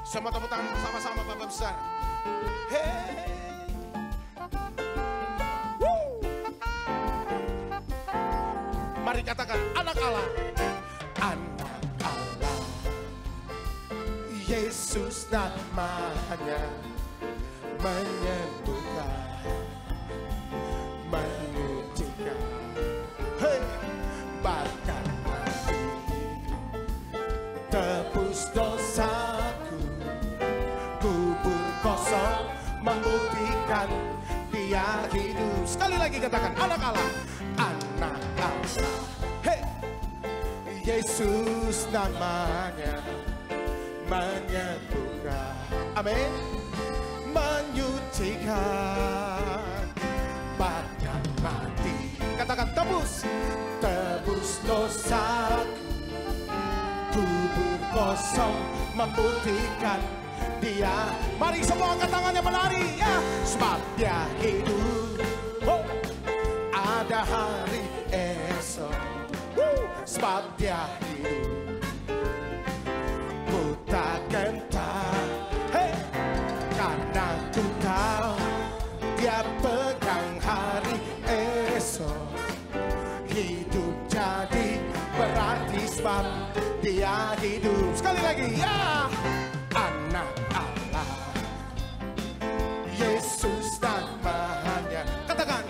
Semua tepuk tangan bersama-sama Bapak besar. Hey. Mari katakan anak Allah. Anak Allah. Yesus namanya menyembuhkan, menyucikan. Hey. Bahkan mati tebus dosaku, kubur kosong membuktikan Dia hidup. Sekali lagi katakan anak Allah. Anak Allah. Hey. Yesus namanya menyembuhkan, amin, menyucikan, bahkan mati. Katakan tebus, tebus dosaku, kubur kosong membuktikan Dia. Mari semua angkat tangannya menari ya. Sebab Dia hidup, oh, ada hari esok. Sebab Dia hidup, ku takkan tahu. Hey, karena ku tahu Dia pegang hari esok. Hidup jadi berarti sebab Dia hidup. Sekali lagi ya. Anak Allah, Yesus namanya. Katakan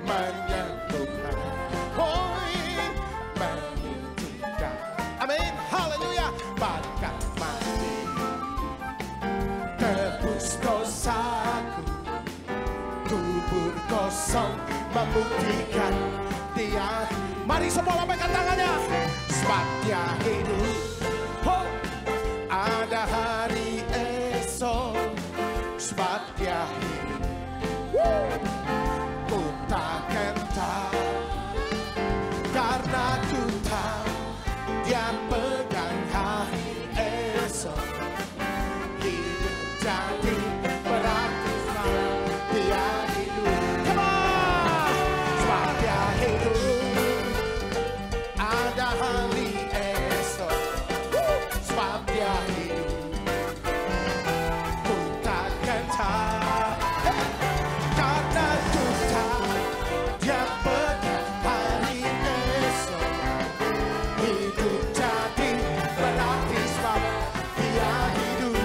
menyembuhkan, oh, menyucikan, amin, haleluya. Bahkan mati tebus dosaku, kubur kosong membuktikan Dia. Mari semua lambaikan tangannya. Sebab Dia hidup, oh, ada hari esok. Sebab Dia hidup, ku takkan tahu, karena ku tahu Dia pegang hari esok. Hidup jadi berarti sebab Dia hidup. Come on! Sebab Dia hidup, ada hari esok. Sebab Dia hidup, ku takkan tahu, karena ku tahu Dia pegang hari esok. Hidup jadi berarti sebab Dia hidup,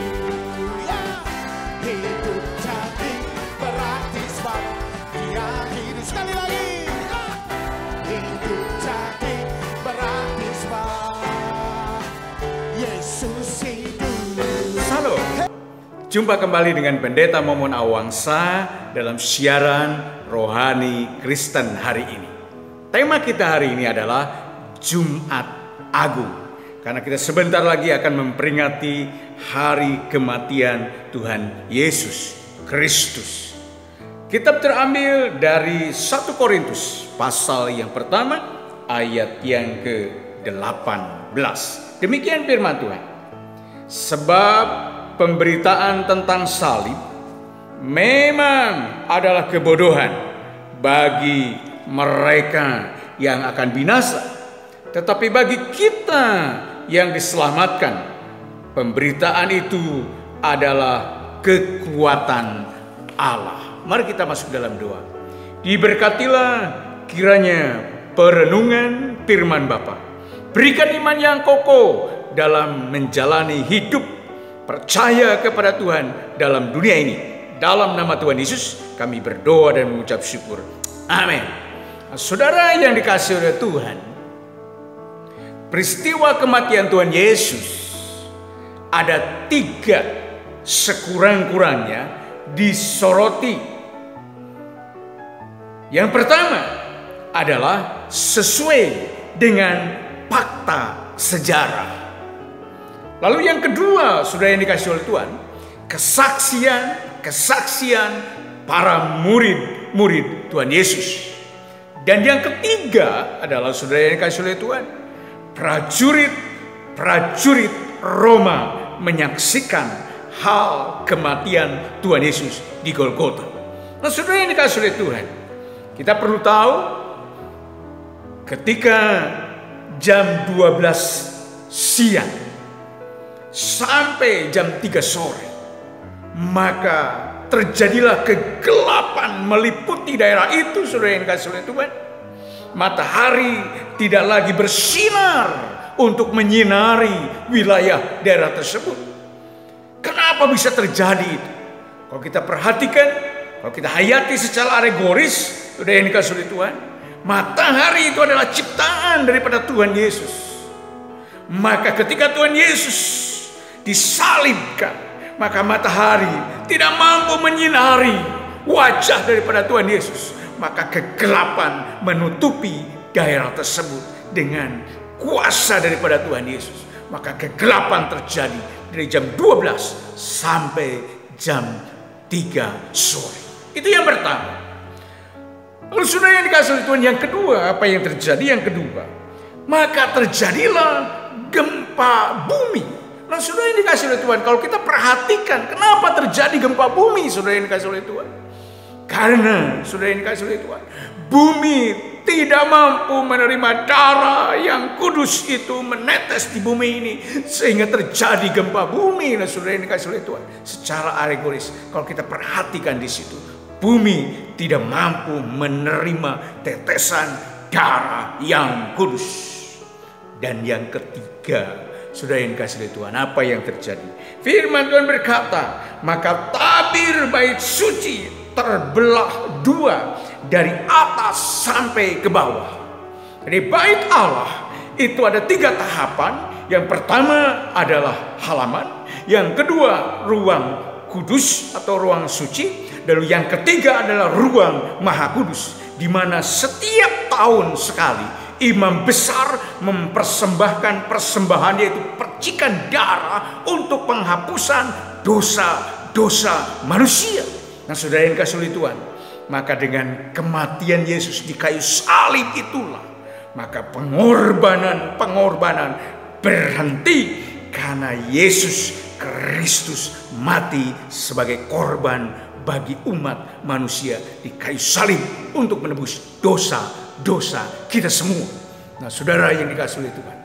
ya. Hidup jadi berarti sebab Dia hidup. Sekali lagi ya. Hidup jadi berarti sebab Yesus hidup. Salam. Jumpa kembali dengan Pendeta Momon Awangsa dalam siaran Rohani Kristen hari ini. Tema kita hari ini adalah Jumat Agung, karena kita sebentar lagi akan memperingati hari kematian Tuhan Yesus Kristus. Kitab terambil dari 1 Korintus pasal yang pertama ayat yang ke-18. Demikian firman Tuhan. Sebab pemberitaan tentang salib memang adalah kebodohan bagi mereka yang akan binasa, tetapi bagi kita yang diselamatkan, pemberitaan itu adalah kekuatan Allah. Mari kita masuk dalam doa. Diberkatilah kiranya perenungan firman Bapa. Berikan iman yang kokoh dalam menjalani hidup percaya kepada Tuhan dalam dunia ini. Dalam nama Tuhan Yesus kami berdoa dan mengucap syukur. Amin. Saudara yang dikasihi oleh Tuhan, peristiwa kematian Tuhan Yesus ada 3 sekurang-kurangnya disoroti. Yang pertama adalah sesuai dengan fakta sejarah. Lalu yang kedua, saudara yang dikasihi oleh Tuhan, kesaksian para murid Tuhan Yesus. Dan yang ketiga adalah, saudara yang dikasihi oleh Tuhan, prajurit Roma menyaksikan hal kematian Tuhan Yesus di Golgota. Nah, saudara yang dikasihi oleh Tuhan, kita perlu tahu ketika jam 12 siang sampai jam 3 sore. Maka terjadilah kegelapan meliputi daerah itu, saudara yang dikasihi oleh Tuhan. Matahari tidak lagi bersinar untuk menyinari wilayah daerah tersebut. Kenapa bisa terjadi itu? Kalau kita perhatikan, kalau kita hayati secara alegoris, saudara yang dikasihi oleh Tuhan, matahari itu adalah ciptaan daripada Tuhan Yesus. Maka ketika Tuhan Yesus disalibkan, maka matahari tidak mampu menyinari wajah daripada Tuhan Yesus. Maka kegelapan menutupi daerah tersebut dengan kuasa daripada Tuhan Yesus. Maka kegelapan terjadi dari jam 12 sampai jam 3 sore. Itu yang pertama. Lalu saudara yang dikasihi oleh Tuhan, yang kedua, apa yang terjadi? Yang kedua, maka terjadilah gempa bumi. Nah, saudara yang dikasihi oleh Tuhan, kalau kita perhatikan kenapa terjadi gempa bumi, saudara yang dikasihi oleh Tuhan, karena saudara yang dikasihi oleh Tuhan, bumi tidak mampu menerima darah yang kudus itu menetes di bumi ini, sehingga terjadi gempa bumi. Nah, saudara yang dikasihi oleh Tuhan, secara alegoris, kalau kita perhatikan di situ, bumi tidak mampu menerima tetesan darah yang kudus. Dan yang ketiga, saudara yang dikasihi oleh Tuhan, apa yang terjadi? Firman Tuhan berkata, maka tabir bait suci terbelah dua dari atas sampai ke bawah. Jadi bait Allah itu ada 3 tahapan. Yang pertama adalah halaman, yang kedua ruang kudus atau ruang suci, lalu yang ketiga adalah ruang maha kudus, di mana setiap tahun sekali imam besar mempersembahkan persembahan, yaitu percikan darah untuk penghapusan dosa-dosa manusia. Nah, saudara yang dikasihi oleh Tuhan, maka dengan kematian Yesus di kayu salib itulah, maka pengorbanan berhenti, karena Yesus Kristus mati sebagai korban bagi umat manusia di kayu salib untuk menebus dosa-dosa kita semua. Nah, saudara yang dikasihi oleh Tuhan,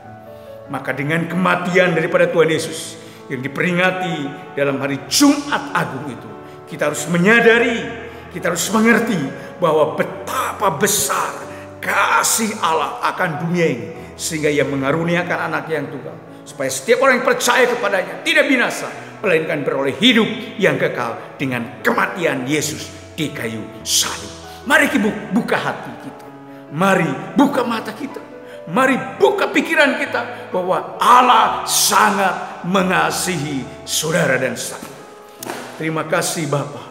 maka dengan kematian daripada Tuhan Yesus yang diperingati dalam hari Jumat Agung itu, kita harus menyadari, kita harus mengerti bahwa betapa besar kasih Allah akan dunia ini, sehingga Ia mengaruniakan anak yang tunggal, supaya setiap orang yang percaya kepadanya tidak binasa, melainkan beroleh hidup yang kekal dengan kematian Yesus di kayu salib. Mari kita buka hati kita, mari buka mata kita, mari buka pikiran kita bahwa Allah sangat mengasihi saudara dan saya. Terima kasih Bapa,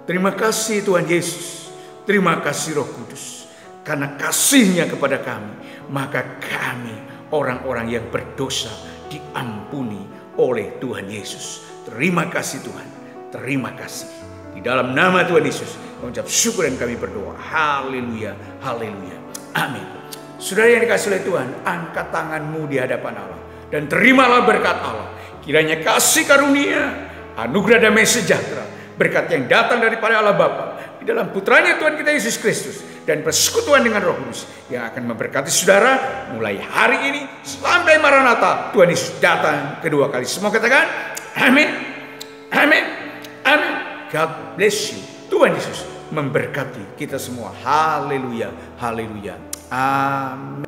terima kasih Tuhan Yesus, terima kasih Roh Kudus, karena kasih-Nya kepada kami, maka kami orang-orang yang berdosa diampuni oleh Tuhan Yesus. Terima kasih Tuhan, terima kasih. Di dalam nama Tuhan Yesus kami ucap syukur dan kami berdoa. Haleluya, haleluya, amin. Saudara yang dikasihi oleh Tuhan, angkat tanganmu di hadapan Allah dan terimalah berkat Allah. Kiranya kasih karunia, anugerah damai sejahtera, berkat yang datang daripada Allah Bapa di dalam putranya Tuhan kita Yesus Kristus, dan persekutuan dengan Roh Kudus yang akan memberkati saudara mulai hari ini sampai Maranatha Tuhan Yesus datang kedua kali. Semua katakan amin, amin, amin. God bless you. Tuhan Yesus memberkati kita semua. Haleluya, haleluya, amin.